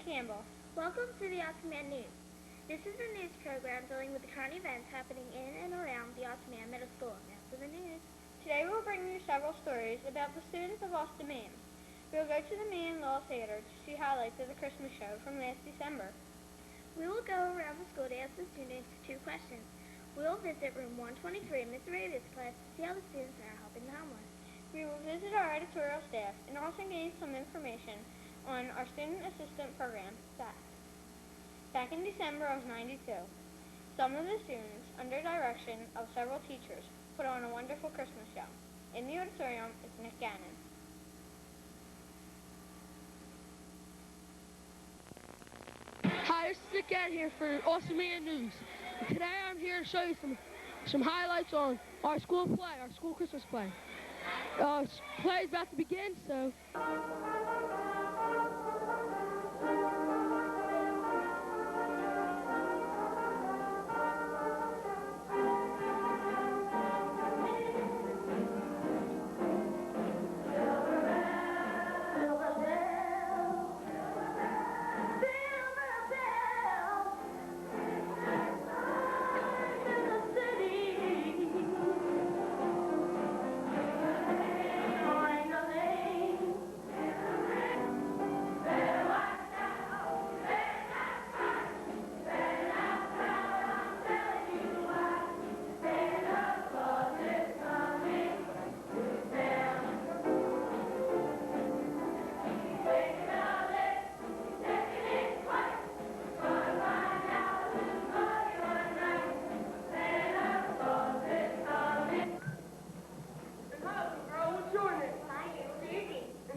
Campbell. Welcome to the Ossiman News. This is a news program dealing with the current events happening in and around the Ossiman Middle School. Now for the news. Today we'll bring you several stories about the students of Ossiman. We'll go to the Meehan Little Theater to see highlights of the Christmas show from last December. We will go around the school to ask the students 2 questions. We will visit room 123 in Mr. Rada's class to see how the students are helping the homeless. We will visit our editorial staff and also gain some information on our Student Assistant Program, SAC. Back in December of '92, some of the students, under direction of several teachers, put on a wonderful Christmas show. In the auditorium is Nick Gannon. Hi, this is Nick Gannon here for Ossiman News. And today I'm here to show you some highlights on our school play, our school Christmas play. Play is about to begin, so...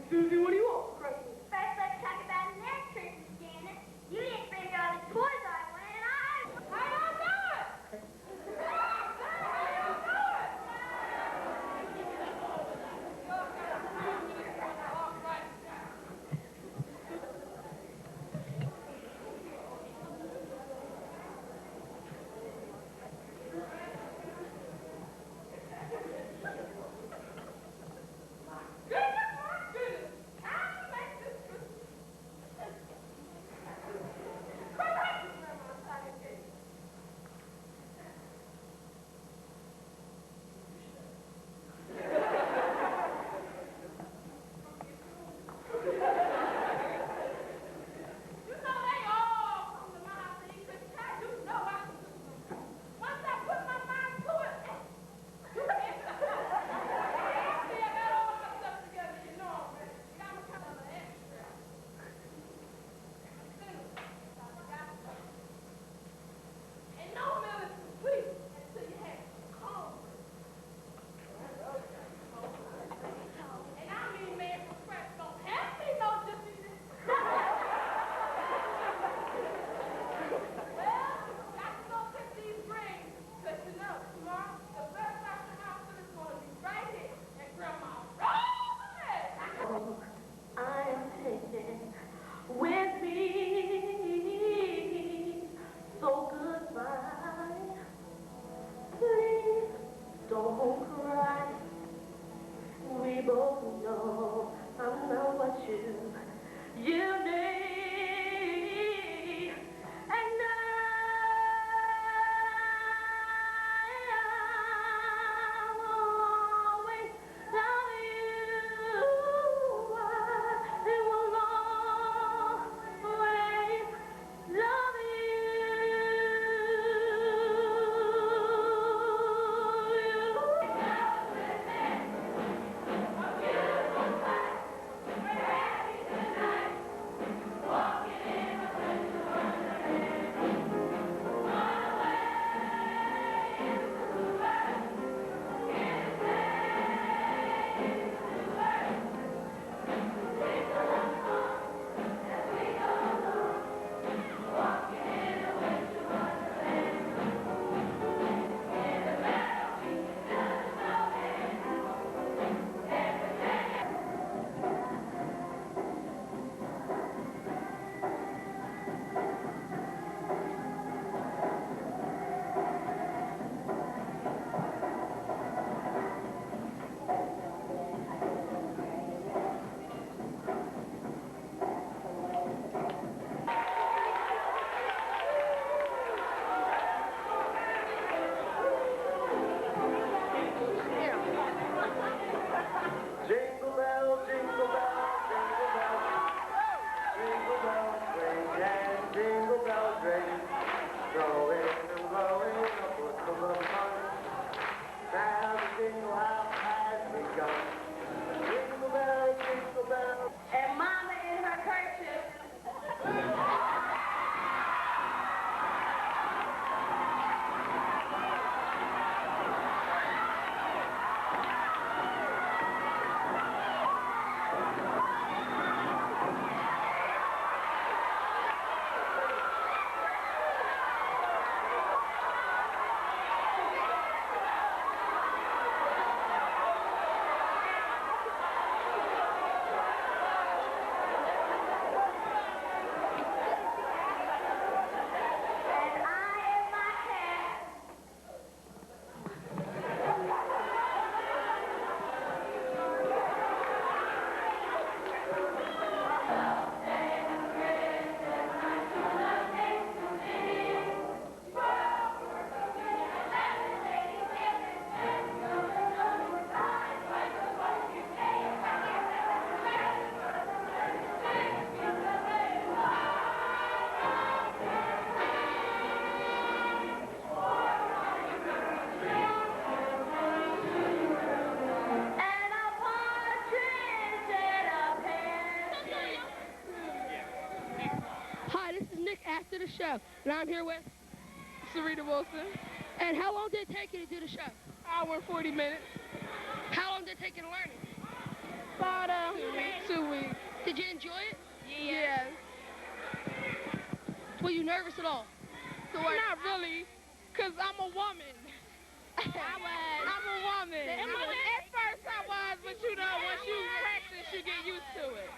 Susie, what do you want for Christmas? First, let's talk about next Christmas, Janet. You didn't bring all the toys I wanted, and I don't know it! the show. And I'm here with Serena Wilson. And how long did it take you to do the show? Hour and 40 minutes. How long did it take you to learn it? About 2 weeks. Did you enjoy it? Yes. Were you nervous at all? Not really, because I'm a woman. I'm a woman. At first I was, but you know, once you practice, you get used to it.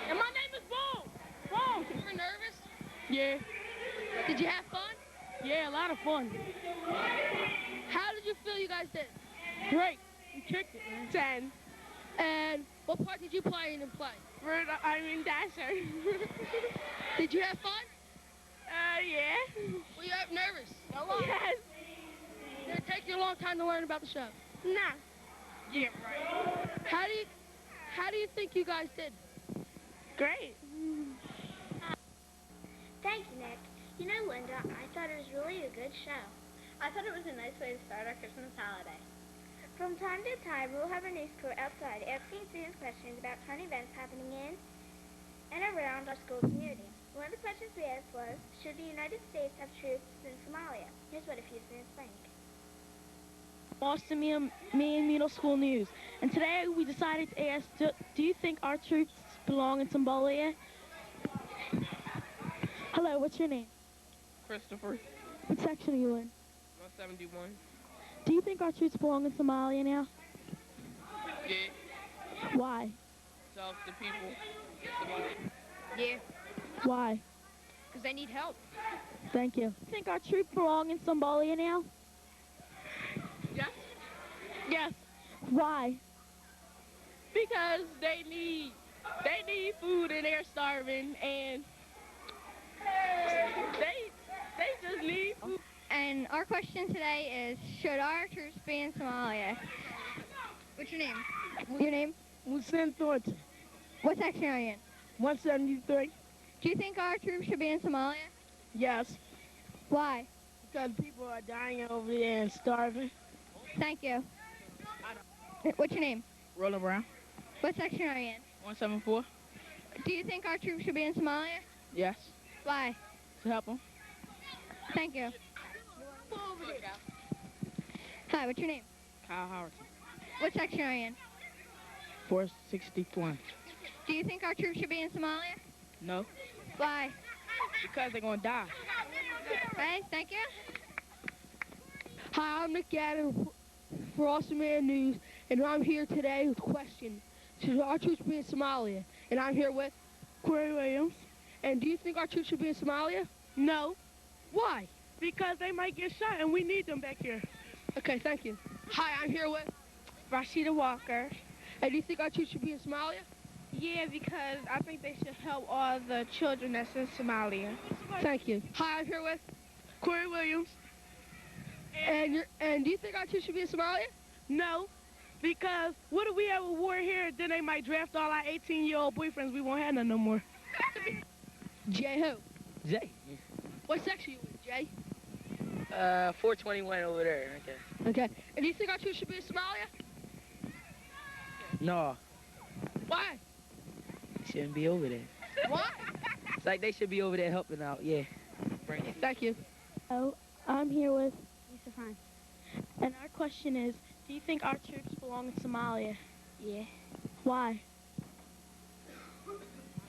And my name is Boom. Boom. You were nervous? Yeah. Did you have fun? Yeah, a lot of fun. How did you feel you guys did? Great. You kicked it, man. 10. And what part did you play in and play? Dasher. Did you have fun? Yeah. Were you nervous? Yes. Did it take you a long time to learn about the show? Nah. Yeah, right. How do you think you guys did? Great. Thank you, Nick. You know, Linda, I thought it was really a good show. I thought it was a nice way to start our Christmas holiday. From time to time, we'll have a news crew outside asking students questions about current events happening in and around our school community. One of the questions we asked was, should the United States have troops in Somalia? Here's what a few students think. Boston Meehan Middle School News. And today we decided to ask, do you think our troops belong in Somalia? Hello, what's your name? Christopher. What section are you in? 171. Do you think our troops belong in Somalia now? Yeah. Why? To help the people. Somalia. Yeah, Why? because they need help. Thank you. Do you think our troops belong in Somalia now? Yes. Yes. Why? Because they need food and they're starving and they just need food. And our question today is, should our troops be in Somalia? What's your name? Your name? Musin Thornton, What section are you in? 173. Do you think our troops should be in Somalia? Yes, Why? because people are dying over there and starving. Thank you. What's your name? Roland Brown. What section are you in? 174. Do you think our troops should be in Somalia? Yes. Why? To help them. Thank you. Hi, what's your name? Kyle Howard. What section are you in? 461. Do you think our troops should be in Somalia? No. Why? Because they're gonna die. Right, thank you. Hi, I'm Nick Gannon for Awesome Man News, and I'm here today with a question. Should our troops be in Somalia? And I'm here with Corey Williams. And do you think our troops should be in Somalia? No, Why? because they might get shot and we need them back here. Okay, thank you. Hi, I'm here with Rashida Walker. And do you think our troops should be in Somalia? Yeah, because I think they should help all the children that's in Somalia. Thank you. Hi, I'm here with Corey Williams. And do you think our troops should be in Somalia? No, because what if we have a war here, then they might draft all our 18-year-old boyfriends. We won't have none no more. Jay who? Jay. What section you in, Jay? 421 over there. Okay. Okay. And do you think our troops should be in Somalia? No, Why? shouldn't be over there. Why? It's like they should be over there helping out. Yeah. Bring it. Thank you. Oh, I'm here with Lisa Fine. And our question is, do you think our troops belong in Somalia? Yeah, Why?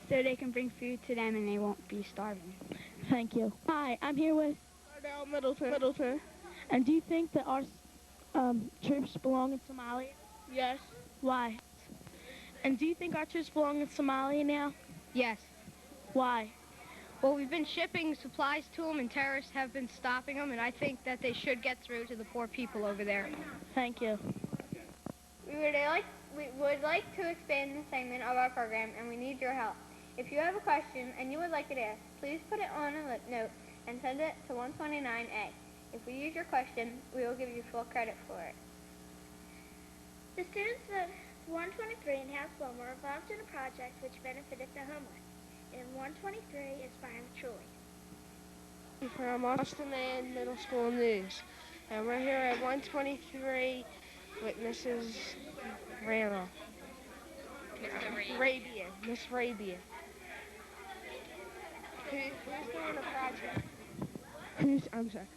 so they can bring food to them and they won't be starving. Thank you. Hi, I'm here with, Middleton. and do you think that our troops belong in Somalia? Yes. Why? And do you think our troops belong in Somalia now? Yes. Why? Well, we've been shipping supplies to them, and terrorists have been stopping them, and I think that they should get through to the poor people over there. Thank you. We would like to expand the segment of our program, and we need your help. If you have a question and you would like it asked, please put it on a note and send it to 129A. If we use your question, we will give you full credit for it. The students of 123 in House Bloom were involved in a project which benefited the homeless. And 123 is Brian Troy. From Austin Man Middle School News. And we're here at 123 with Mrs. Randall. Miss Rabia. Who's doing a project?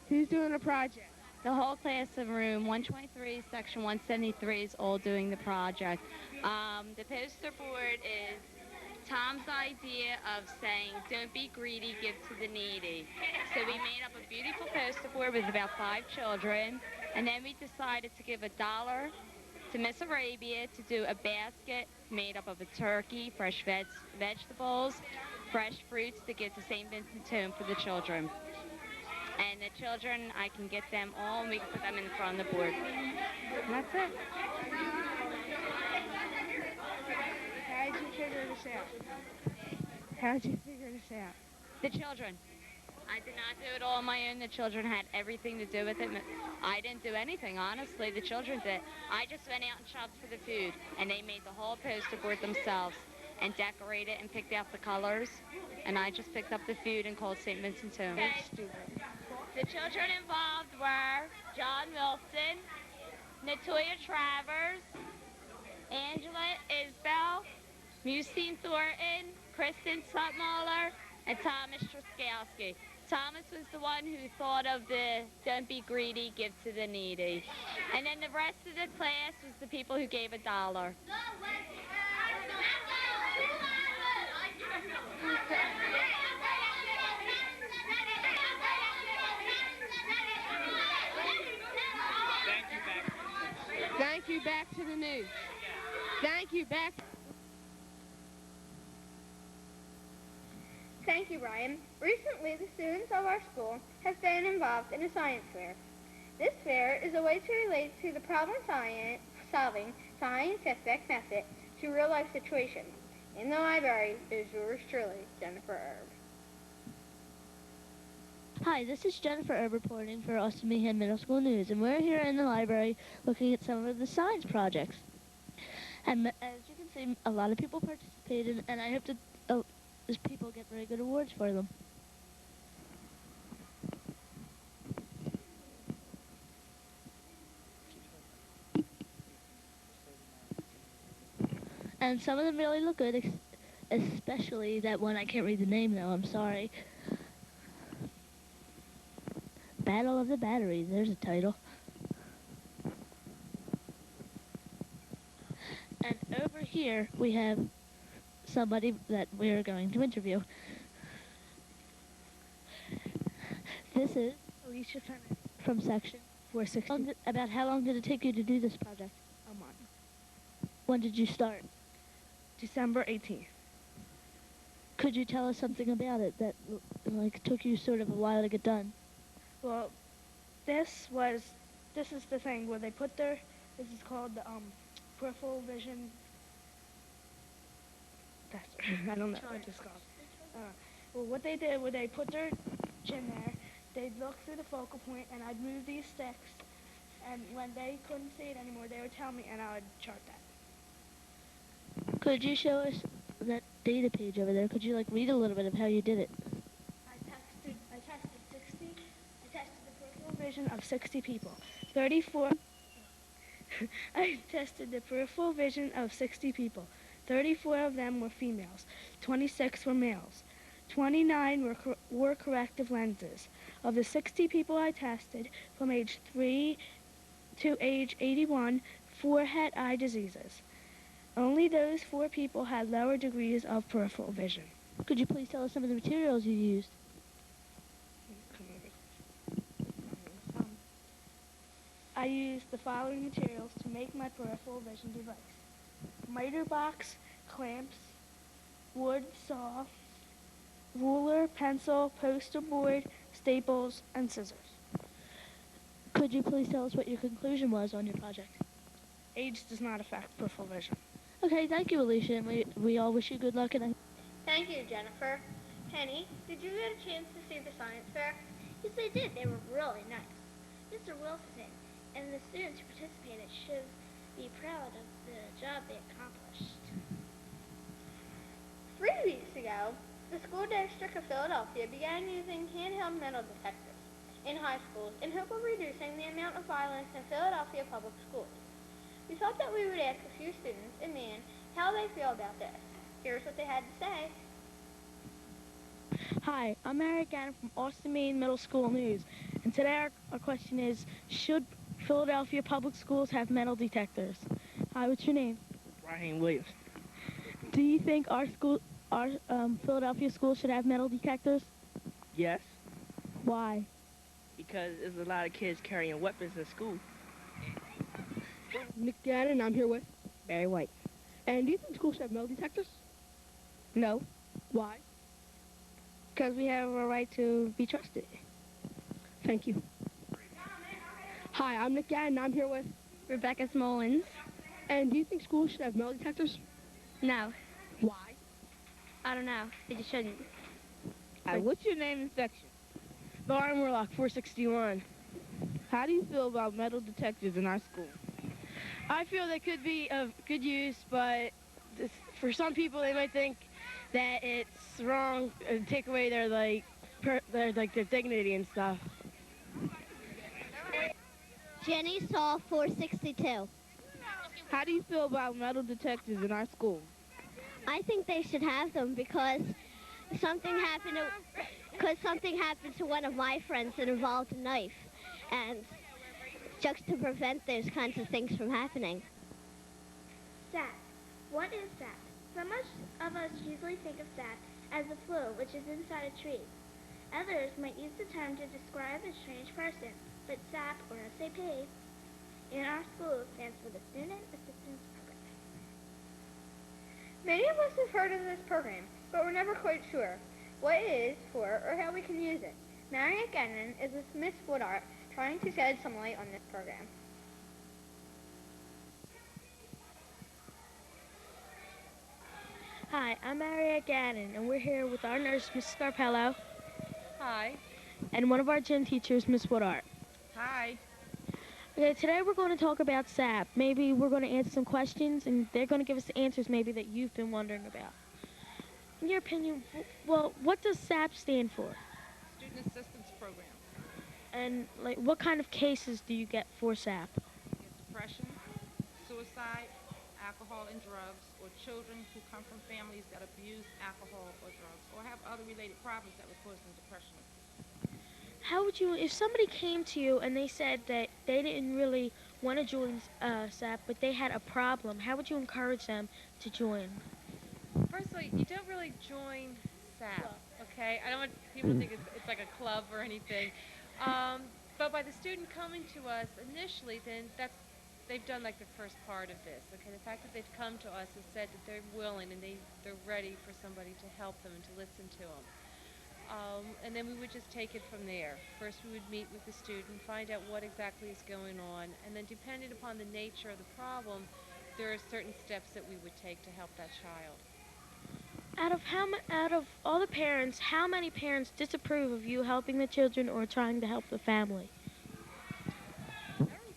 Who's doing a project? The whole class of room 123, section 173 is all doing the project. The poster board is Tom's idea of saying, don't be greedy, give to the needy. So we made up a beautiful poster board with about 5 children, and then we decided to give $1 to Miss Arabia to do a basket made up of a turkey, fresh vegetables, fresh fruits to give to St. Vincent's Home for the children. And the children, I can get them all, and we can put them in front of the board. And that's it. How did you figure this out? How did you figure this out? The children. I did not do it all on my own. The children had everything to do with it. I didn't do anything, honestly. The children did. I just went out and shopped for the food, and they made the whole poster board themselves and decorated and picked out the colors. And I just picked up the food and called St. Vincent's Home. The children involved were John Wilson, Natoya Travers, Angela Isbell, Musine Thornton, Kristen Sutmuller, and Thomas Truskowski. Thomas was the one who thought of the don't be greedy, give to the needy. And then the rest of the class was the people who gave $1. Thank you, back to the news. Thank you, back. Thank you, Ryan. Recently, the students of our school have been involved in a science fair. This fair is a way to relate to the problem-solving scientific method to real-life situations. In the library is yours truly, Jennifer Erb. Hi, this is Jennifer Erb reporting for Austin Meehan Middle School News, and we're here in the library looking at some of the science projects. And as you can see, a lot of people participated, and I hope that these people get very good awards for them. And some of them really look good, especially that one. I can't read the name, though. I'm sorry. Battle of the Batteries. There's a title. And over here, we have somebody that we're going to interview. This is Alicia Fenner. from section 460. About how long did it take you to do this project? A month. When did you start? December 18th. Could you tell us something about it that took you sort of a while to get done? Well, this is the thing where they put this is called the peripheral vision. I don't know what it's called. Well, what they did was they put their chin there, they'd look through the focal point, and I'd move these sticks, and when they couldn't see it anymore, they would tell me, and I would chart that. Could you show us that data page over there? Could you read a little bit of how you did it? I tested the peripheral vision of 60 people. 34. I tested the peripheral vision of 60 people. 34 of them were females. 26 were males. 29 were corrective lenses. Of the 60 people I tested, from age 3 to age 81, 4 had eye diseases. Only those 4 people had lower degrees of peripheral vision. Could you please tell us some of the materials you used? I used the following materials to make my peripheral vision device: miter box, clamps, wood saw, ruler, pencil, poster board, staples, and scissors. Could you please tell us what your conclusion was on your project? Age does not affect peripheral vision. Okay, thank you, Alicia, and we all wish you good luck. And Thank you, Jennifer. Penny, did you get a chance to see the science fair? Yes, I did. They were really nice. Mr. Wilson and the students who participated should be proud of the job they accomplished. 3 weeks ago, the school district of Philadelphia began using handheld metal detectors in high schools in hope of reducing the amount of violence in Philadelphia public schools. We thought that we would ask a few students in Meehan how they feel about this. Here's what they had to say. Hi, I'm Eric Gannon from Austin, Meehan Middle School News. And today our question is, should Philadelphia public schools have metal detectors? Hi, what's your name? Raheem Williams. Do you think our Philadelphia schools should have metal detectors? Yes, Why? because there's a lot of kids carrying weapons in school. Nick Gannon, I'm here with Barry White. And do you think schools should have metal detectors? No, Why? because we have a right to be trusted. Thank you. Hi, I'm Nick Gannon. I'm here with Rebecca Smolens. And do you think schools should have metal detectors? No, Why? I don't know. They just shouldn't. Hi, what's your name and section? Lauren Warlock, 461. How do you feel about metal detectors in our school? I feel they could be of good use, but for some people they might think that it's wrong and take away their their dignity and stuff. Jenny Saw 462. How do you feel about metal detectors in our school? I think they should have them because something happened to one of my friends that involved a knife, and just to prevent those kinds of things from happening. Sap. What is sap? Some of us usually think of sap as the flu, which is inside a tree. Others might use the term to describe a strange person, but SAP, or SAP, in our school stands for the Student Assistance Program. Many of us have heard of this program, but we're never quite sure what it is for or how we can use it. Mariette Gannon is with Miss Woodart trying to shed some light on this program. Hi, I'm Mariette Gannon, and we're here with our nurse, Miss Scarpello, Hi. and one of our gym teachers, Miss Woodart. Hi. Okay, today we're going to talk about SAP. Maybe we're going to answer some questions, and they're going to give us the answers maybe that you've been wondering about. In your opinion, well, what does SAP stand for? Student Assistance Program. And what kind of cases do you get for SAP? Depression, suicide, alcohol and drugs, or children who come from families that abuse alcohol or drugs, or have other related problems that would cause them depression. How would you, if somebody came to you and they said that they didn't really want to join SAP, but they had a problem, how would you encourage them to join? Firstly, you don't really join SAP, okay? I don't want people to think it's like a club or anything. But by the student coming to us initially, then they've done like the first part of this, okay? The fact that they've come to us has said that they're willing and they're ready for somebody to help them and to listen to them. And then we would just take it from there. First we would meet with the student, find out what exactly is going on, and then depending upon the nature of the problem, there are certain steps that we would take to help that child. Out of all the parents, how many parents disapprove of you helping the children or trying to help the family?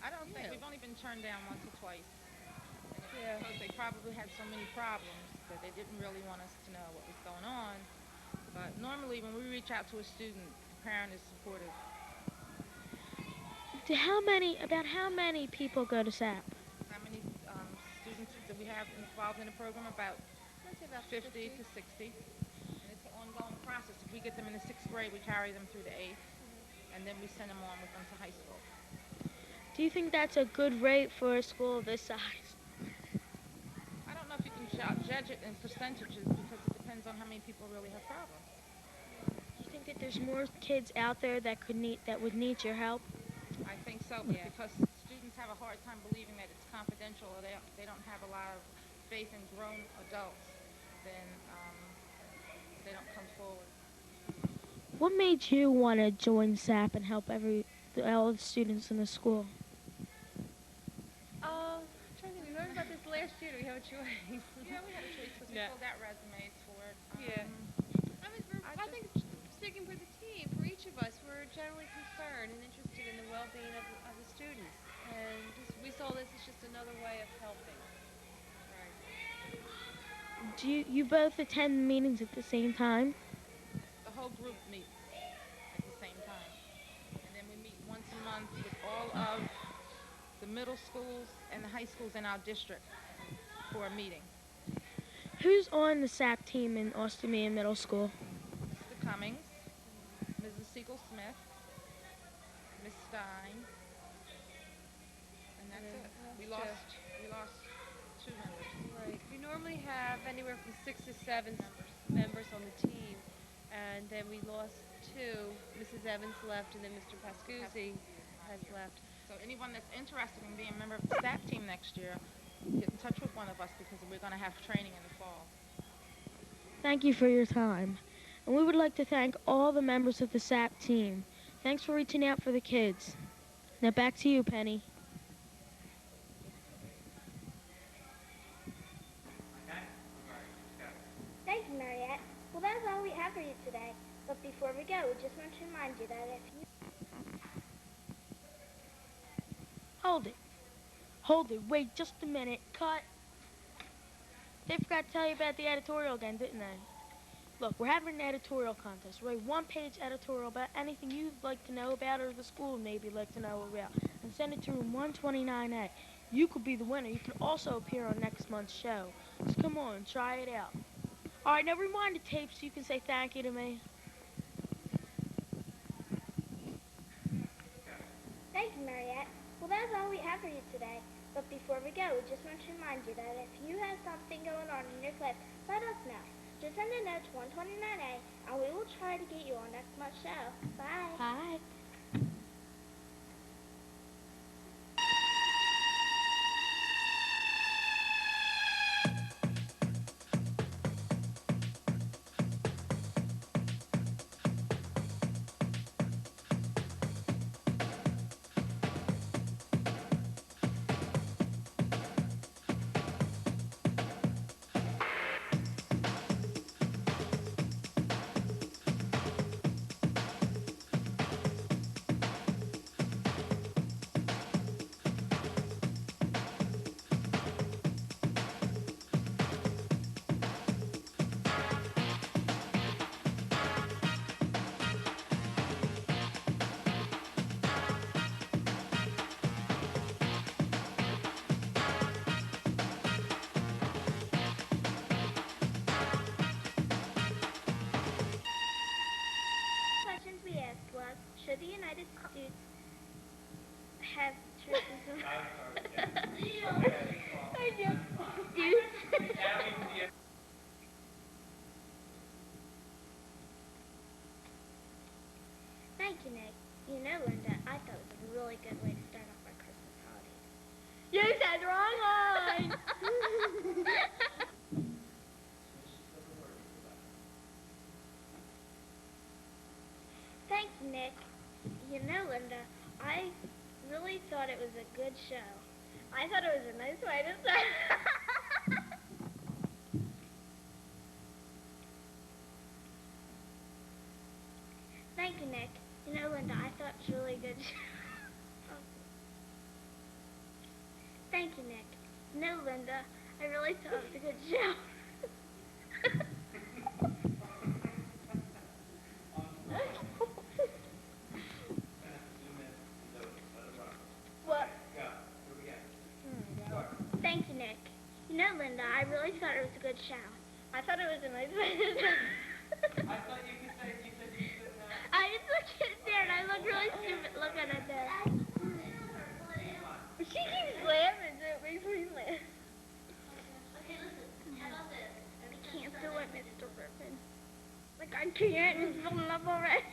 I don't think we've only been turned down once or twice. And it's because they probably had so many problems that they didn't really want us to know what was going on. But normally when we reach out to a student, the parent is supportive. About how many people go to SAP? How many students that we have involved in the program? About 50 to 60. And it's an ongoing process. If we get them in the 6th grade, we carry them through the 8th, and then we send them on with them to high school. Do you think that's a good rate for a school of this size? I don't know if you can judge it in percentages because it depends on how many people really have problems. Do you think that there's more kids out there that would need your help? I think so, but because students have a hard time believing that it's confidential or they don't have a lot of faith in grown adults, then they don't come forward. What made you want to join SAP and help all the students in the school? We learned about this last year. Do we have a choice? Yeah, we had a choice because we filled out resumes for it. I think speaking for the team, for each of us, we're generally concerned and interested in the well-being of the students. And we saw this as just another way of helping. Do you both attend meetings at the same time? The whole group meets at the same time. And then we meet once a month with all of the middle schools and the high schools in our district for a meeting. Who's on the SAP team in Austin Meehan Middle School? Mr. Cummings, Mrs. Siegel Smith, Miss Stein, and that's it. We lost 2 members. Right. We normally have anywhere from 6 to 7 members on the team, and then we lost 2. Mrs. Evans left, and then Mr. Pascuzzi has left. So anyone that's interested in being a member of the staff team next year, get in touch with one of us because we're going to have training in the fall. Thank you for your time. And we would like to thank all the members of the SAP team. Thanks for reaching out for the kids. Now back to you, Penny. Thank you, Mariette. Well, that's all we have for you today. But before we go, we just want to remind you that if you... Hold it. Wait just a minute. Cut. They forgot to tell you about the editorial again, didn't they? Look, we're having an editorial contest. Write 1-page editorial about anything you'd like to know about or the school maybe like to know about. And send it to room 129A. You could be the winner. You can also appear on next month's show. So come on, try it out. All right, now rewind the tape so you can say thank you to me. Thank you, Mariette. Well, that's all we have for you today. But before we go, we just want to remind you that if you have something going on in your class, let us know. Just send a note to 129A, and we will try to get you on next month's show. Bye. Bye. Questions we asked was, should the United States have troops in Thank you, Nick. You know, Linda, I thought it was a really good way to start off our Christmas holidays. You said the wrong line. Thank you, Nick. You know, Linda, I really thought it was a good show. I thought it was a nice way to start. Thank you, Nick. You know, Linda, I thought it was a really good show. Thank you, Nick. You know, Linda, I really thought it was a good show. What? Thank you, Nick. You know, Linda, I really thought it was a good show. I thought it was a nice way to I thought you said I just looked at there and I look really stupid looking at that. She keeps laughing, so it makes me laugh. Okay, listen. How about this? I can't do it, Mr. Griffin. Like, I can't. It's filling up already.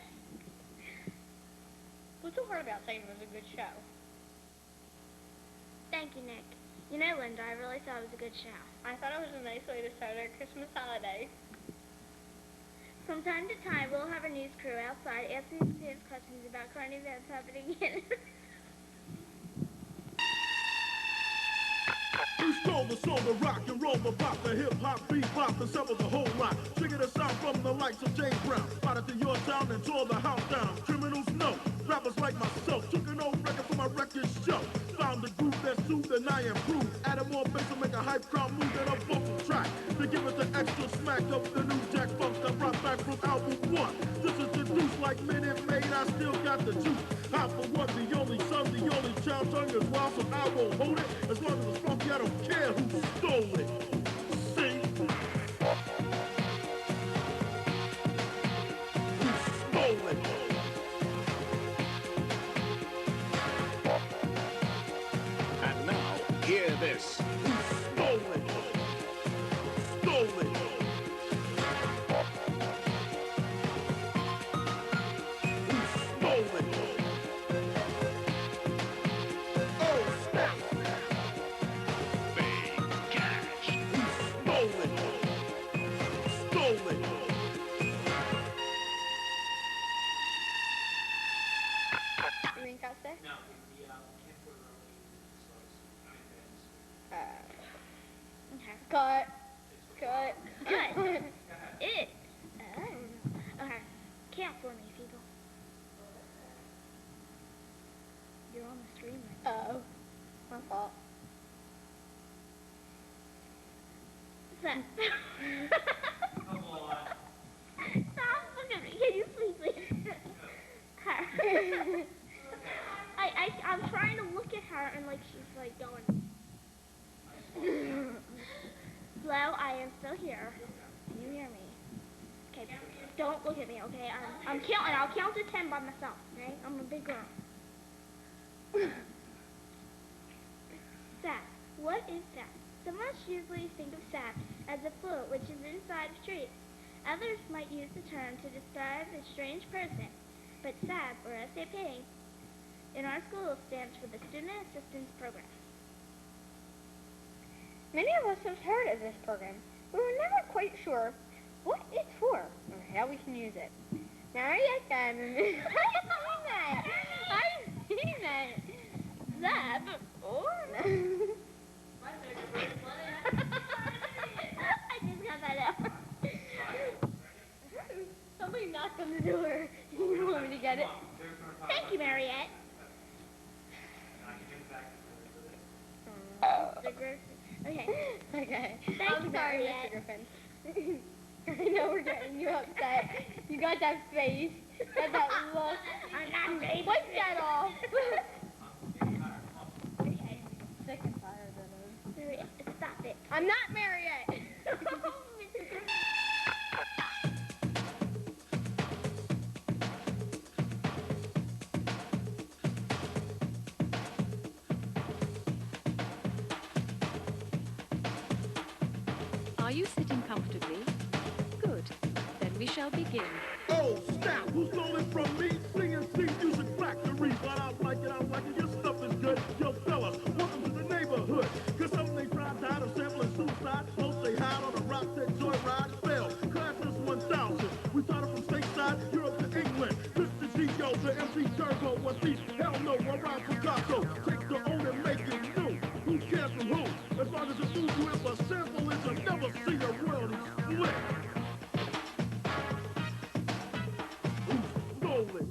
What's so hard about saying it was a good show? Thank you, Nick. You know, Linda, I really thought it was a good show. I thought it was a nice way to start our Christmas holiday. From time to time, we'll have a news crew outside asking students questions about current events happening in... We stole the soul, the rock and roll, the pop, the hip hop, bebop, and some of the whole lot. Figured us out from the likes of James Brown. Brought it to your town and tore the house down. Criminals know, rappers like myself. Took an old record from my record show. Found a groove that soothed and I improved. Added more bass to make a hype crowd move than a vocal track. To give it the extra smack of the new Jack Funk that brought back from album 1. This is the deuce like Minute Maid, I still got the juice. I for one, the only son, the only child, tongue is wild, so I won't hold it. As long as it's funky, I don't care who stole it. See? Cut. Cut. Cut. It. I don't know. Okay. Count for me, people. You're on the stream right now. Uh-oh. My fault. What's that? Come on. Stop, look at me. Can you please? I'm trying to look at her and like she's like going. Hello, I am still here. Can you hear me? Okay, don't look at me, okay? I'm counting. I'll count to 10 by myself, okay? I'm a big girl. Sap. What is sap? Some of us usually think of sap as a fluid which is inside of trees. Others might use the term to describe a strange person, but SAP, or SAP, in our school stands for the Student Assistance Program. Many of us have heard of this program, but we're never quite sure what it's for or how we can use it. Now, yes, I mean that. I mean that. SAP, or... I just got that out. Somebody knocked on the door. You want me to get it? Thank you, Mariette. Okay. Okay. Thank you, sorry, Mariette. Mr. Griffin. I know we're getting you upset. You got that face. Got that look. I'm not baby. Wipe that off. Okay. Sick and tired of it. Mariette, stop it. I'm not Mariette. Are you sitting comfortably? Good. Then we shall begin. Oh, snap, who stole it from me? CNC Music Factory. But I like it, your stuff is good. Yo, fellas, welcome to the neighborhood. Cause some they tried out of sampling suicide. Most they hide on a rock that joyride failed. Class is 1,000. We taught it from stateside, Europe to England. Mr. G.O. to MC Turbo was the hell no, around Picasso. Take the old and make it new. Who cares from who? As long as it's new, you if a sample is, you'll never see a royalty split. Who stole it?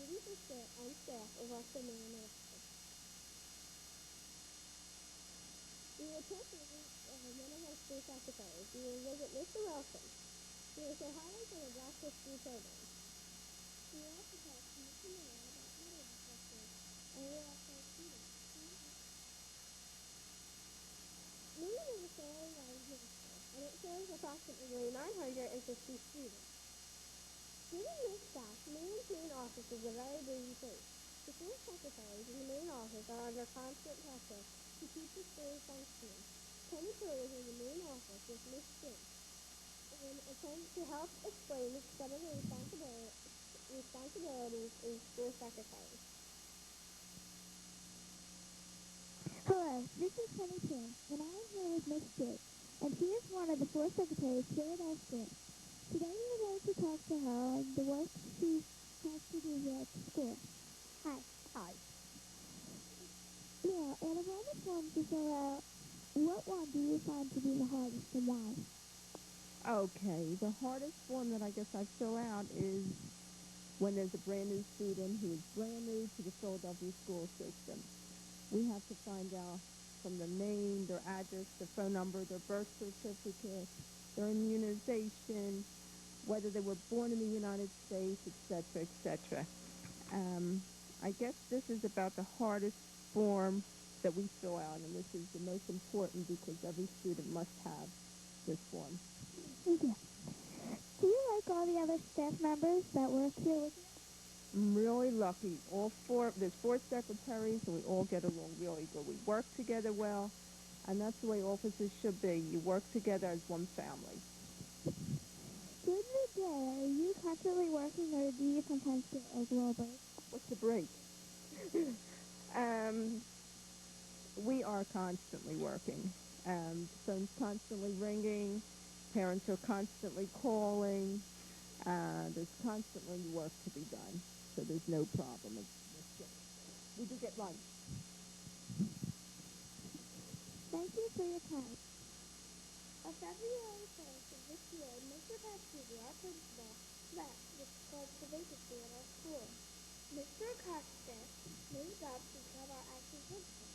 students and staff of Austin Meehan Middle School. We will talk to one of our school secretaries. We will visit Mr. Wilson. We will say highlights of the Black History program. We will also talk to Mr. Miller about middle history, and we will also students. Meehan is a fairly large middle school, and it serves approximately 950 students. Given this fact, Meehan's main office is a very busy place. The school secretaries in the main office are under constant pressure to keep the school functioning. Penny Cruz in the main office with Miss Spink in attempt to help explain some of the responsibilities of school secretaries. Hello, this is Penny Kim, and I am here with Miss Jake, and she is one of the four secretaries here at our school. Today we are going to talk to her on the work she has to do here at the school. Hi. Hi. Now, out of all the forms you fill out, what one do you find to be the hardest and why? Okay, the hardest form that I guess I fill out is when there's a brand new student who is brand new to the Philadelphia school system. We have to find out from their name, their address, their phone number, their birth certificate, their immunization, whether they were born in the United States, etc., etc. I guess this is about the hardest form that we fill out, and this is the most important because every student must have this form. Thank you. Do you like all the other staff members that work here with you? I'm really lucky. There's four secretaries, and we all get along really good. We work together well, and that's the way officers should be. You work together as one family. During the day, are you constantly working, or do you sometimes get a little break? What's the break? We are constantly working. The phone's constantly ringing. Parents are constantly calling. There's constantly work to be done, so there's no problem. We do get lunch. Thank you for your time. On February 1st of this year, Mr. Pascucci, our principal, left, which caused the vacancy at our school. Mr. Acosta moved up to become our acting principal,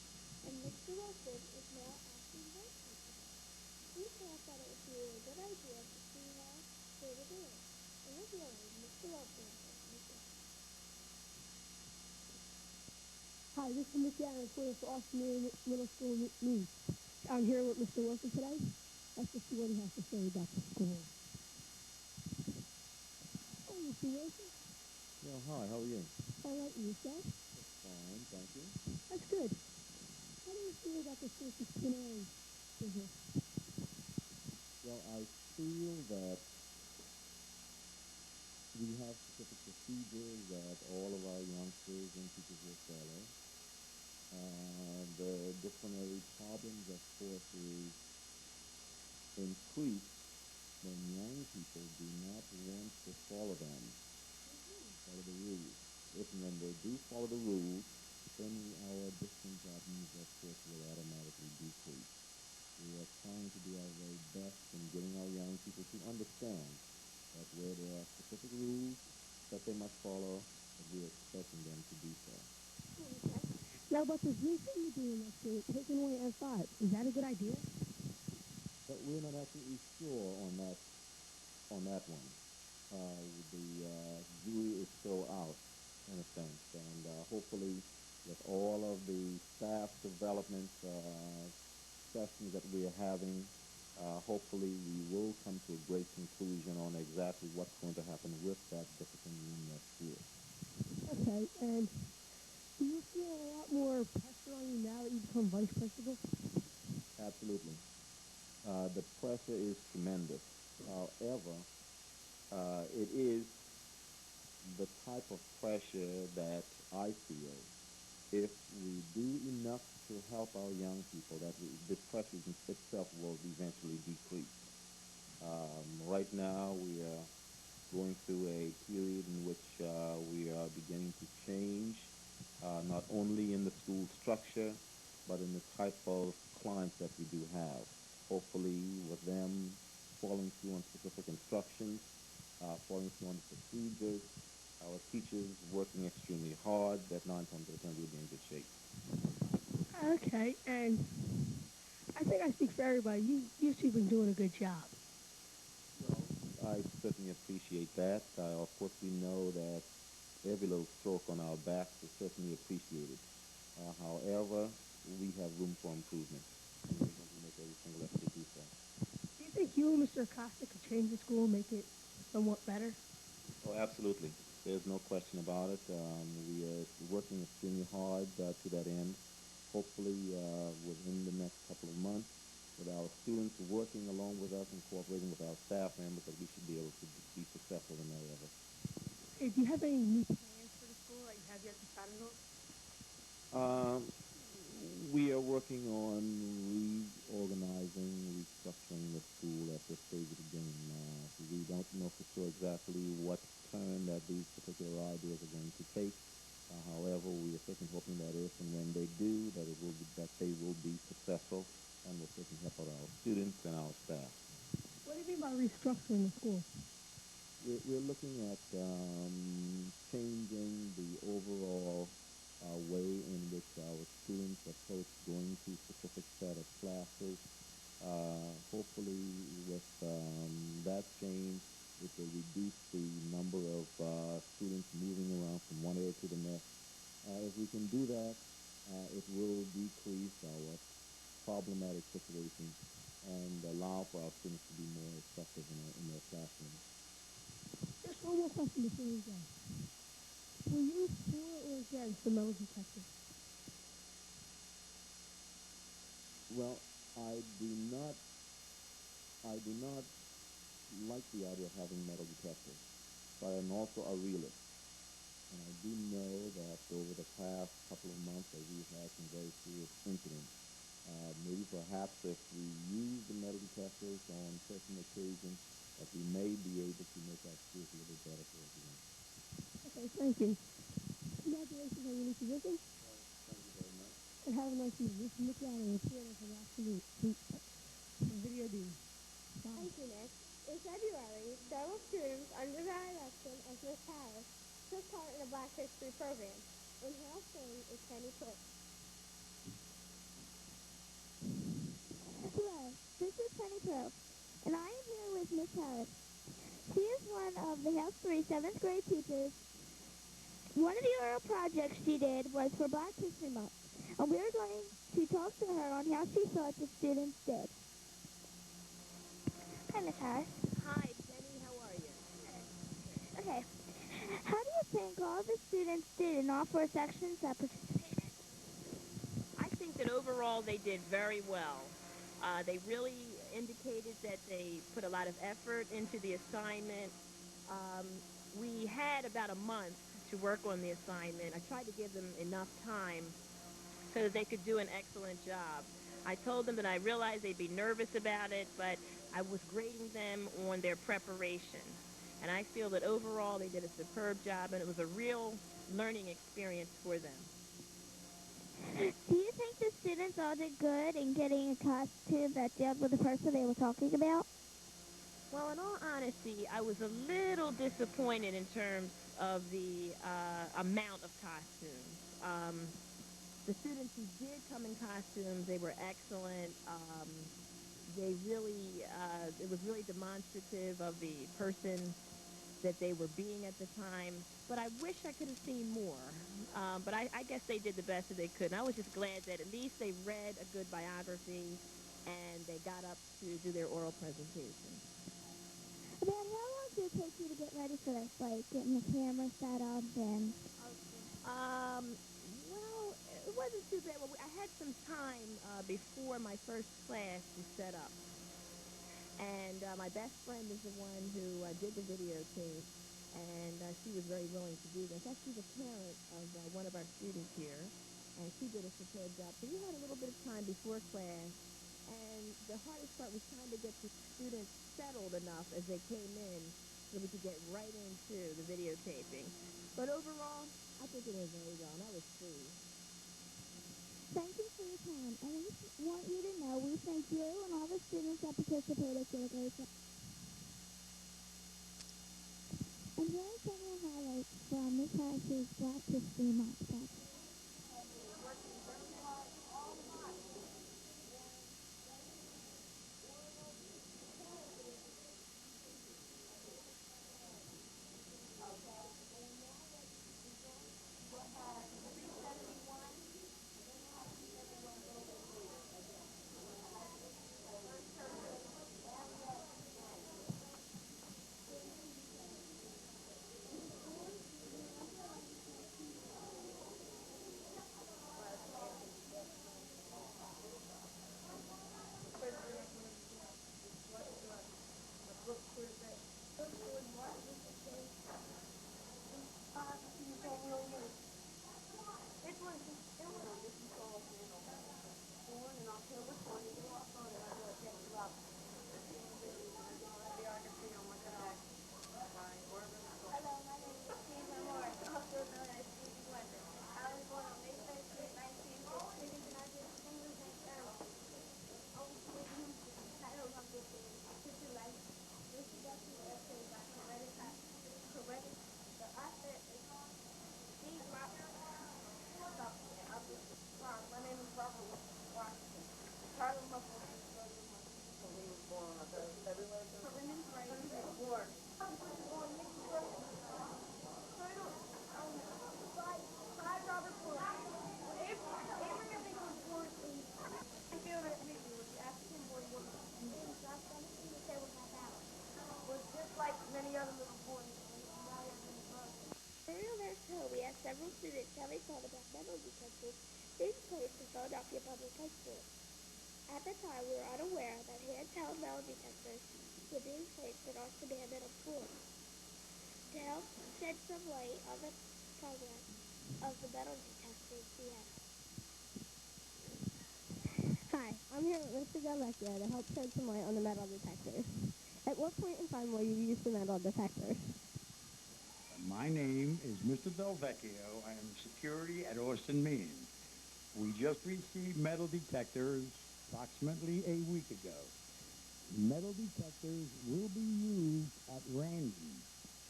and Mr. Wilson is now acting vice principal. We thought that it would be a good idea to see how they were doing. And with yours, Mr. Wilson and Ms. Wilson. Hi, this is Miss Meehan for Austin Middle School News. I'm here with Mr. Wilson today. Let's just see what he has to say about the school. Oh, Mr. Wilson. Yeah, hi, how are you? All right, and yourself? Fine, thank you. That's good. How do you feel about the school disciplinary business? Well, I feel that we have specific procedures that all of our youngsters and teachers will follow. The disciplinary problems, of course, is increased when young people do not want to follow them, follow the rules. If and when they do follow the rules, then our discipline problems, of course, will automatically decrease. We are trying to do our very best in getting our young people to understand that where there are specific rules that they must follow, that we are expecting them to do so. Okay. Now, about this new thing you're doing next year, taking away F5, is that a good idea? But we're not absolutely sure on that one. The jury is still out, in a sense, and hopefully with all of the staff development sessions that we are having, hopefully we will come to a great conclusion on exactly what's going to happen with that discipline room next year. Okay, and do you feel a lot more pressure on you now that you've become vice principal? Absolutely. The pressure is tremendous. However, it is the type of pressure that I feel if we do enough to help our young people, that the pressure in itself will eventually decrease. Right now, we are going through a period in which we are beginning to change, not only in the school structure, but in the type of clients that we do have. Hopefully, with them following through on specific instructions, following through on the procedures, our teachers working extremely hard, that 9 times out of 10 we'll be in good shape. Okay, and I think I speak for everybody. You two been doing a good job. I certainly appreciate that. Of course, we know that every little stroke on our backs is certainly appreciated. However, we have room for improvement, and we're going to make every single effort to do so. Do you think you and Mr. Acosta could change the school, make it somewhat better? Oh, absolutely. There's no question about it. We are working extremely hard to that end. Hopefully, within the next couple of months, with our students working along with us and cooperating with our staff members, that we should be able to be successful in that effort. Hey, do you have any new plans for the school that you have yet decided on? We are working on reorganizing, restructuring the school at this stage of the game. We don't know for sure exactly what turn that these particular ideas are going to take. However, we are certainly hoping that if and when they do, that they will be successful and will certainly help out our students and our staff. What do you mean by restructuring the school? We're looking at changing the overall way in which our students approach going to specific set of classes. Hopefully, with that change, it will reduce the number of students moving around from one area to the next. If we can do that, it will decrease our problematic situations and allow for our students to be more effective in their classrooms. Just one more question before we go. Were you for or against the metal detector? Well, I do not like the idea of having metal detectors, but I'm also a realist. And I do know that over the past couple of months that we've had some very serious incidents. Maybe perhaps if we use the metal detectors on certain occasions, that we may be able to make our schools a little better for everyone. Okay, thank you. Congratulations on your new position. Thank you very much. And have a nice evening. This is Nick Allen reporting from Absolute Video D. Thank you, Nick. In February, several students, under the direction of Miss Harris, took part in a Black History program. In house name is Penny Cook. Hello, this is Penny Pro, and I am here with Miss Harris. She is one of the House 3 7th grade teachers. One of the oral projects she did was for Black History Month, and we are going to talk to her on how she thought the students did. Hi, Miss Harris. Hi, Penny. How are you? Okay. How do you think all the students did in all 4 sections that participated? I think that overall they did very well. They really indicated that they put a lot of effort into the assignment. We had about a month to work on the assignment. I tried to give them enough time so that they could do an excellent job. I told them that I realized they'd be nervous about it, but I was grading them on their preparation. And I feel that overall they did a superb job, and it was a real learning experience for them. Do you think the students all did good in getting a costume that dealt with the person they were talking about? Well, in all honesty, I was a little disappointed in terms of the amount of costumes. The students who did come in costumes, they were excellent. They really, it was really demonstrative of the person that they were being at the time. But I wish I could have seen more. But I guess they did the best that they could. And I was just glad that at least they read a good biography and they got up to do their oral presentation. About how long did it take you to get ready for this? Like getting the camera set up and... Well, it wasn't too bad. Well, I had some time before my first class to set up. And my best friend is the one who did the videotape, and she was very willing to do this. Actually, the parent of one of our students here, and she did a superb job. So we had a little bit of time before class, and the hardest part was trying to get the students settled enough as they came in so we could get right into the videotaping. But overall, I think it went very well, and I was pleased. Thank you for your time, and we want you to know we thank you and all the students that participated for the great job. And here are several highlights. from this year's Black History Month project. During our tour, we asked several students how they thought about metal detectors being placed in Philadelphia public high schools. At the time, we were unaware that handheld metal detectors were being placed in our Savannah Middle School. To help shed some light on the progress of the metal detectors, we asked. Hi, I'm here with Mr. Delvecchio to help shed some light on the metal detectors. At what point in time will you use the metal detectors? My name is Mr. Delvecchio. I am security at Austin Meehan. We just received metal detectors approximately a week ago. Metal detectors will be used at random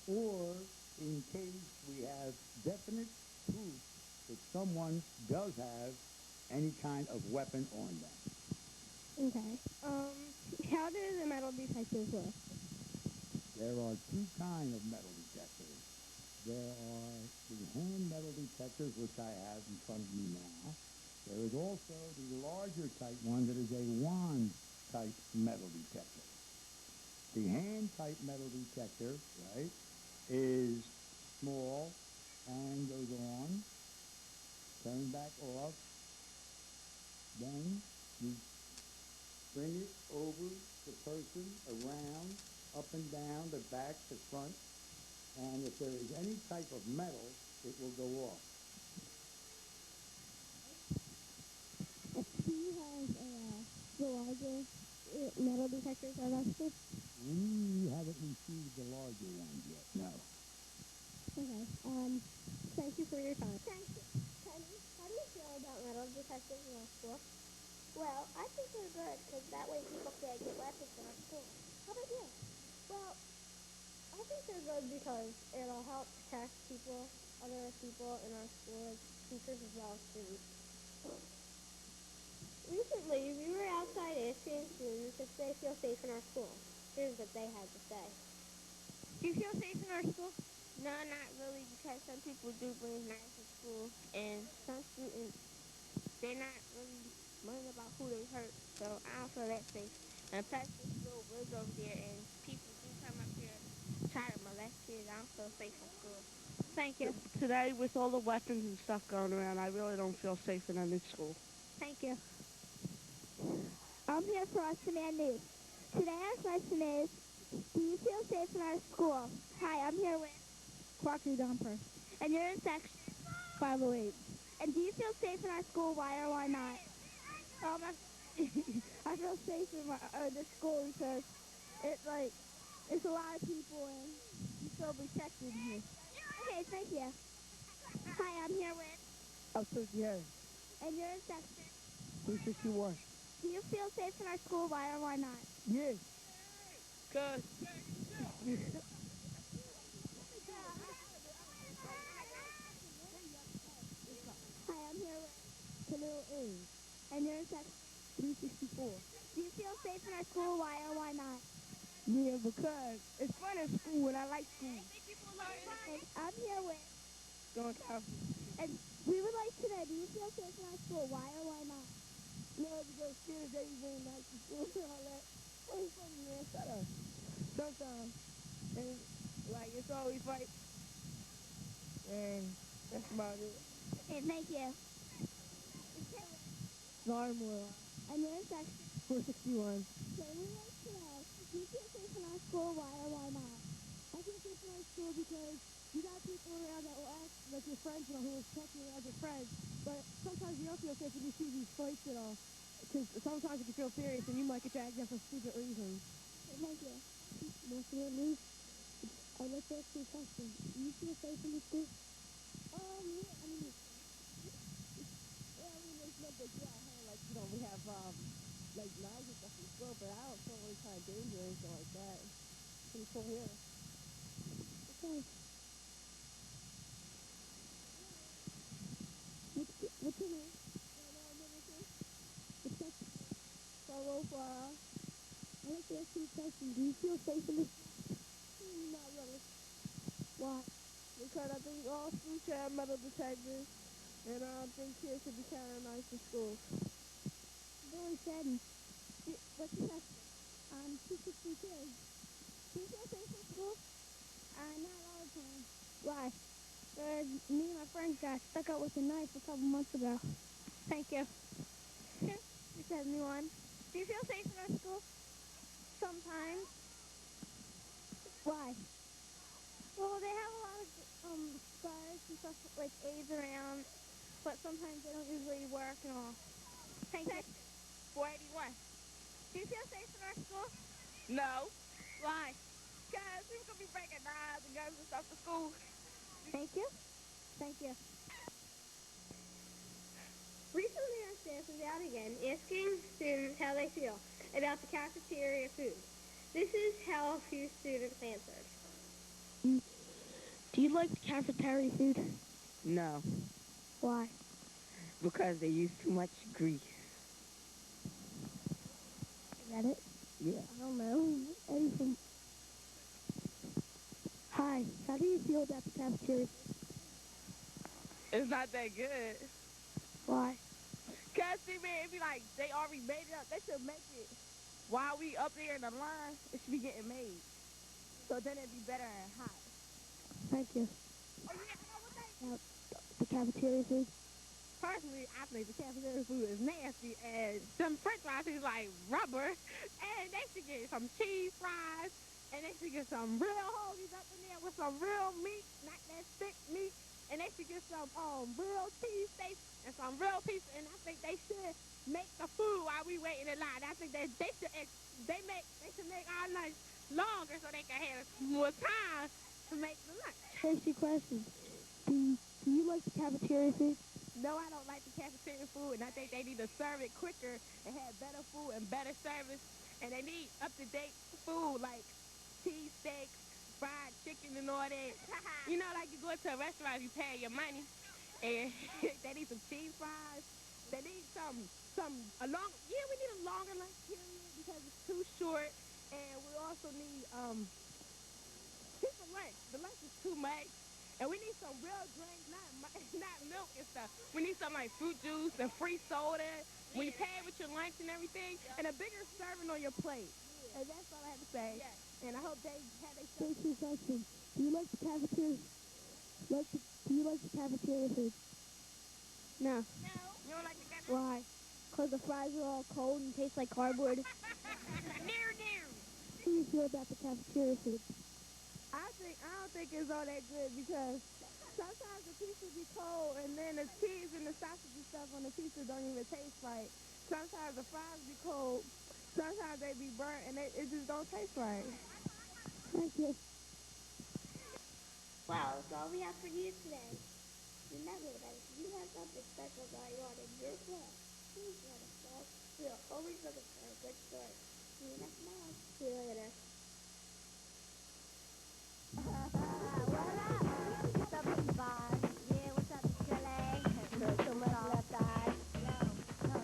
or in case we have definite proof that someone does have any kind of weapon on them. Okay. How do the metal detectors work? There are two kinds of metal detectors. There are the hand metal detectors, which I have in front of me now. There is also the larger type one that is a wand type metal detector. The hand type metal detector, right, is small and goes on, turn back off, then you bring it over the person, around, up and down, the back, the front, and if there is any type of metal, it will go off. Do you have the larger metal detectors at our school? We haven't received the larger ones yet, no. Okay. Thank you for your time. Thank you. Penny, how do you feel about metal detectors in our school? Well, I think they're good because that way people can't get weapons in our school. How about you? Well, I think they're good because it'll help protect people, other people in our school, like teachers as well as students. Recently, we were outside asking students if they feel safe in our school. Here's what they had to say. Do you feel safe in our school? No, not really, because some people do bring knives to school, and some students, they're not really worried about who they hurt, so I don't feel that safe. And plus, there's little woods over there, and people do come up here try to molest kids. I don't feel safe in school. Thank you. Today, with all the weapons and stuff going around, I really don't feel safe in any school. Thank you. I'm here for Austin News. Today our question is, do you feel safe in our school? Hi, I'm here with Quacky Dumper. And you're in section 508. And do you feel safe in our school? Why or why not? I feel safe in the school because it's a lot of people and you feel protected here. Okay, thank you. Hi, I'm here with. Oh, so yeah. And you're in section. 261. Do you feel safe in our school? Why or why not? Yes. Good. section 364. Do you feel safe in our school? Why or why not? Yeah, because it's fun in school and I like school. And I'm here with, Going to and we would like to know, do you feel safe in our school? Why or why not? no, because kids, they very nice to school and all that. What is funny, man? Shut up. Sometimes. And, like, it's always fight. And that's about it. Okay, thank you. Normal. And you're in section 461. So we like to know, do you feel safe in our school? Why or why not? I feel safe in our school because you got people around that will act like your friends and who will talk to you as your friends. But sometimes you don't feel safe when you see these fights and all. Because sometimes it can feel serious and you might get dragged out for stupid reasons. Okay, thank you. National news. I'd like to ask you a question. Do you feel safe in the school? Yeah, I mean, there's no big deal. I have, like, we have, like, knives and stuff in school, but I don't feel any kind of danger or anything like that. Pretty cool here. Okay. What's your name? What's that? Follow fire. I'd like to ask you a question. Do you feel safe in the school? Not really. Why? Because I think all schools should have metal detectors, and I don't think kids should be carrying knives to school. Billy Shedden. What's your question? 262. Do you feel safe in school? Not all the time. Why? Me and my friend got stuck out with a knife a couple months ago. Thank you. Okay. You said me one. Do you feel safe in our school? Sometimes. Why? Well, they have a lot of guards and stuff like aides around, but sometimes they don't usually work and all. Thank you. 481. Do you feel safe in our school? No. Why? Because people could be breaking knives and guns and stuff to school. Thank you. Thank you. Recently, our staff was out again asking students how they feel about the cafeteria food. This is how a few students answered. Do you like the cafeteria food? No, Why? because they use too much grease. I get it. Yeah. I don't know. Anything. Hi, how do you feel about the cafeteria food? It's not that good. Why? Because, see, man, it be like they already made it up. They should make it while we up there in the line. It should be getting made. So then it'd be better and hot. Thank you. Now, the cafeteria food? Personally, I think the cafeteria food is nasty, and some french fries is like rubber, and they should get some cheese fries, and they should get some real hoagies up in there with some real meat, not that thick meat, and they should get some real cheese steaks and some real pizza, and I think they should make the food while we waiting in line. I think that they should make our lunch longer so they can have more time to make the lunch. Tasty question. Do you like the cafeteria food? No, I don't like the cafeteria food, and I think they need to serve it quicker and have better food and better service. And they need up-to-date food like cheese steaks, fried chicken, and all that. You know, like you go to a restaurant, you pay your money, and they need some cheese fries. They need we need a longer lunch period because it's too short. And we also need, just for lunch. The lunch is too much. And we need some real drinks, not milk and stuff. We need some like fruit juice and free soda when you pay with your lunch and everything, and a bigger serving on your plate. And that's all I have to say. And I hope they have their Tasty question. Do you like the cafeteria? Do you like the cafeteria food? No. You don't like the cafeteria? Why? Because the fries are all cold and taste like cardboard. How do you feel about the cafeteria food? I don't think it's all that good because sometimes the pizza be cold and then the cheese and the sausage and stuff on the pizza don't even taste right. Sometimes the fries be cold. Sometimes they be burnt and it just don't taste right. Thank you. Well, that's all we have for you today. Remember that if you have something special going on in your class, please let us know. We are always looking for a good story. See you next month. See you later. What's up, Bob? Yeah, what's up, Chile? Left eye. No.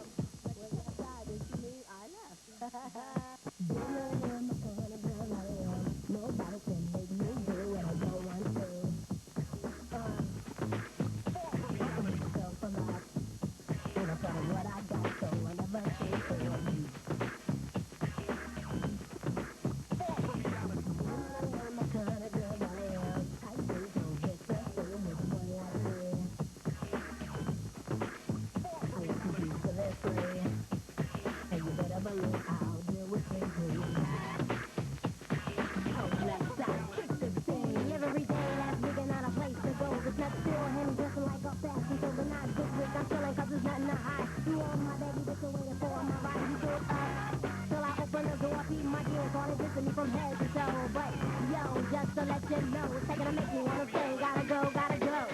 you know, it's taking to make me wanna say, gotta go, gotta go.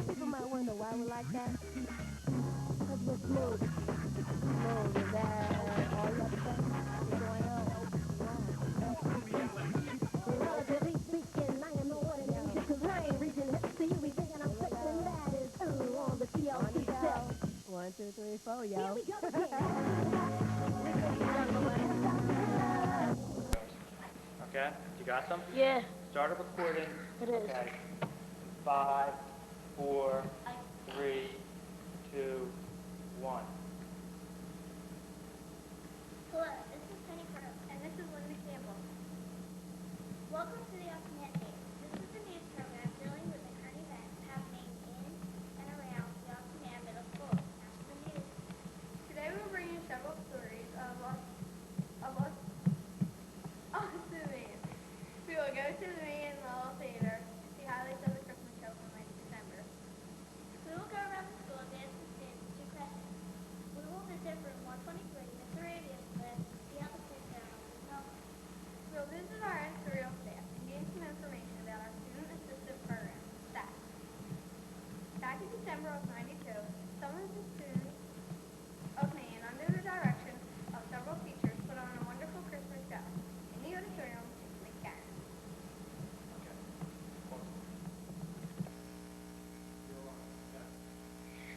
People might wonder why we're like that. Because we're smooth. Smooth. Is that all you have to say? What's going on? Relatively speaking, I am no ordinary. Because I ain't reaching hips to you. We thinking I'm fixing that is on the TLC step. 1, 2, 3, 4, yo. Here we go Okay, you got some? Yeah. Start a recording. It is. Okay. 5, 4, 3, 2, 1. Hello, this is Penny Crow, and this is Linda Campbell. Welcome to the Ultimate News. This is the news program dealing with the current events happening in and around the Ultimate Middle School. Now to the news. Today we will bring you several stories of us the Meehan. We will go to the Meehan Little Theater to see highlights of the Christmas show from last December. We will go around the school and ask the students 2 questions. We will visit room 123, Miss Arabia's class, to see how the kids are helping them. We'll visit our editorial staff and gain some information about our student assistance program, SAC. Back in December of '92, some of the students of Meehan, under the direction of several teachers, put on a wonderful Christmas show in the auditorium in McGann.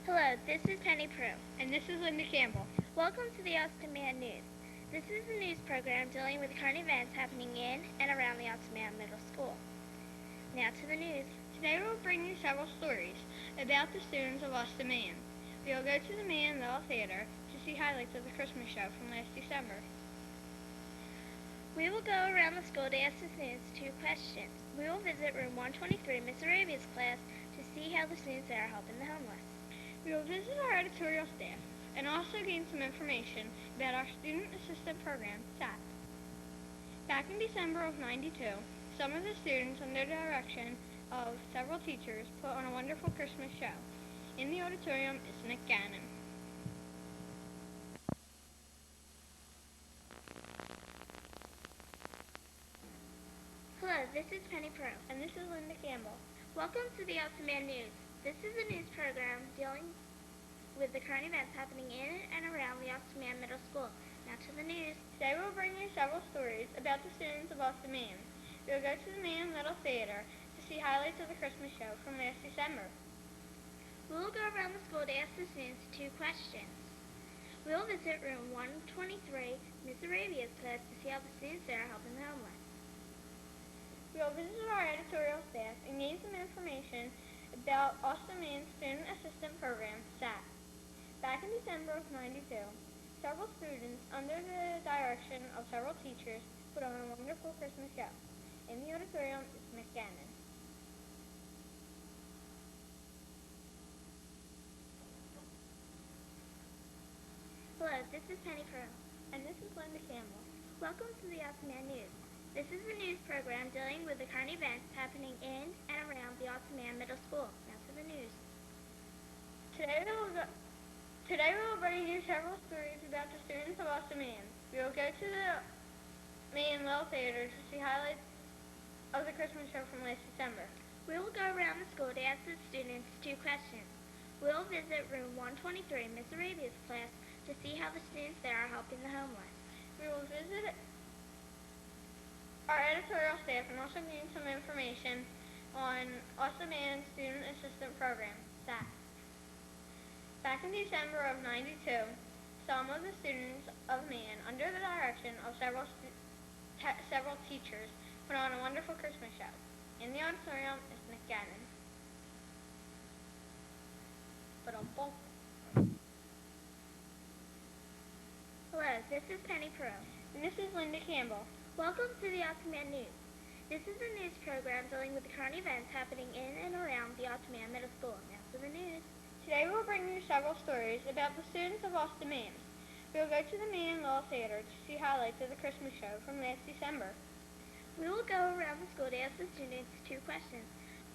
Hello, this is Penny Prue, and this is Linda Campbell. Welcome to the Austin Man News. This is a news program dealing with current events happening in and around the Austin Man Middle School. Now to the news. Today we will bring you several stories about the students of Austin Man. We will go to the Meehan Little Theater to see highlights of the Christmas show from last December. We will go around the school to ask the students 2 questions. We will visit room 123, Miss Arabia's class, to see how the students there are helping the homeless. We will visit our editorial staff and also gain some information about our student assistant program, SAT. Back in December of '92, some of the students, under the direction of several teachers, put on a wonderful Christmas show. In the auditorium is Nick Gannon. Hello, this is Penny Pro, and this is Linda Campbell. Welcome to the Ultimate News. This is a news program dealing with the current events happening in and around the Austin Man Middle School. Now to the news. Today we will bring you several stories about the students of Austin Man. We will go to the Meehan Little Theater to see highlights of the Christmas show from last December. We will go around the school to ask the students 2 questions. We will visit room 123, Miss Arabia's class, to see how the students there are helping the homeless. We will visit our editorial staff and gain some information about Austin Man's Student Assistant Program, SAT. Back in December of '92, several students, under the direction of several teachers, put on a wonderful Christmas show. In the auditorium is Miss Gannon. Hello, this is Penny Pearl. And this is Linda Campbell. Welcome to the Osman News. This is a news program dealing with the current events happening in and around the Osman Middle School. Now to the news. Today we will bring you several stories about the students of Osman. We will go to the Meehan Little Theater to see highlights of the Christmas show from last December. We will go around the school to ask the students 2 questions. We will visit room 123, Miss Arabia's class, to see how the students there are helping the homeless. We will visit our editorial staff and also gain some information on Osman's Student Assistant Program, SAP. Back in December of '92, some of the students of Meehan, under the direction of several teachers, put on a wonderful Christmas show. In the auditorium is Miss Gannon. Hello, this is Penny Pearl. And this is Linda Campbell. Welcome to the Osman News. This is a news program dealing with the current events happening in and around the Osman Middle School. Now to the news. Today we will bring you several stories about the students of Osman. We will go to the Meehan Little Theater to see highlights of the Christmas show from last December. We will go around the school to ask the students 2 questions.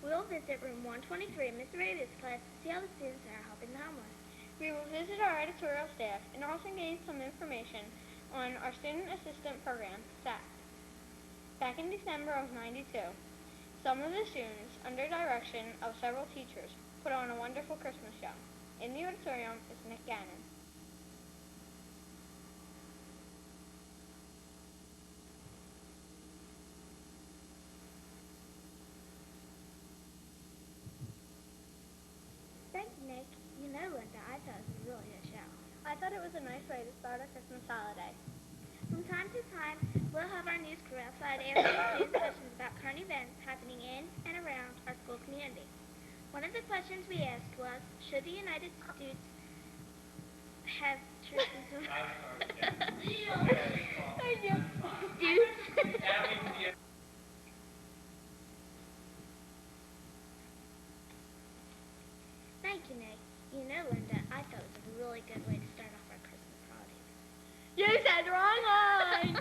We will visit room 123, Miss Arabia's class, to see how the students are helping the homeless. We will visit our editorial staff and also gain some information on our Student Assistant Program, SAP. Back in December of '92, some of the students, under direction of several teachers, put on a wonderful Christmas show. In the auditorium is Miss Gannon. Thank you, Nick. You know, Linda, I thought it was a really good show. I thought it was a nice way to start our Christmas holiday. From time to time, we'll have our news crew outside answering students' questions about current events happening in and around our school community. One of the questions we asked was, should the United States have troops in some... Thank you, Nick. You know, Linda, I thought it was a really good way to start off our Christmas holidays. You said the wrong line!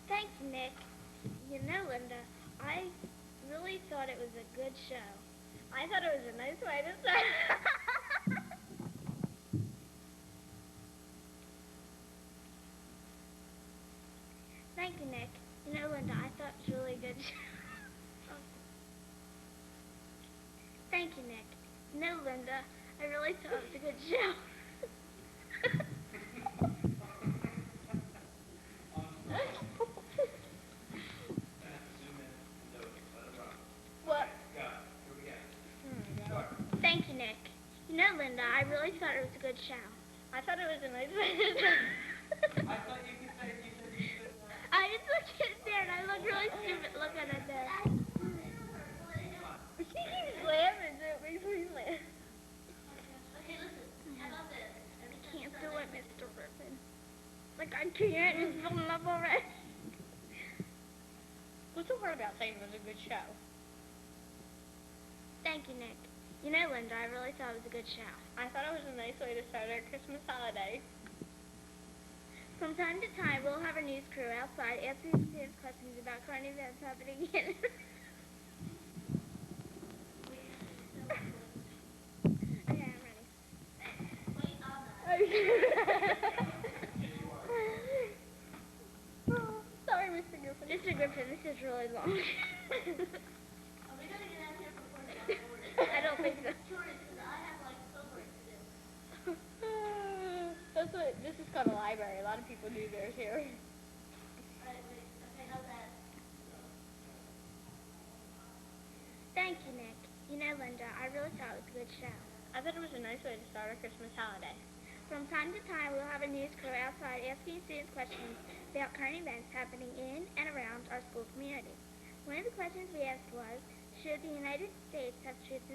Thank you, Nick. You know, Linda, I really thought it was a good show. I thought it was a nice way to start. Thank you, Nick. You know, Linda, I thought it was a really good show. Thank you, Nick. You know, Linda, I really thought it was a good show. What? Thank you, Nick. You know, Linda, I really thought it was a good show. I thought it was a nice way to start. I thought you could say you said you said that. I just looked at it there and I looked really stupid looking at that. She keeps laughing, so it makes me laugh. Okay, listen. How about this? I can't do it, Mr. Griffin. Like, I can't. It's filling up already. What's so hard about saying it was a good show? Thank you, Nick. You know, Linda, I really thought it was a good show. I thought it was a nice way to start our Christmas holiday. From time to time, we'll have a news crew outside asking students questions about current events happening in... Okay, I'm ready. Sorry, Mr. Griffin. Mr. Griffin, this is really long. I don't think so. That's what, this is called a library. A lot of people do theirs here. Thank you, Nick. You know, Linda, I really thought it was a good show. I thought it was a nice way to start our Christmas holiday. From time to time, we'll have a news crew outside asking students questions about current events happening in and around our school community. One of the questions we asked was, should the United States have troops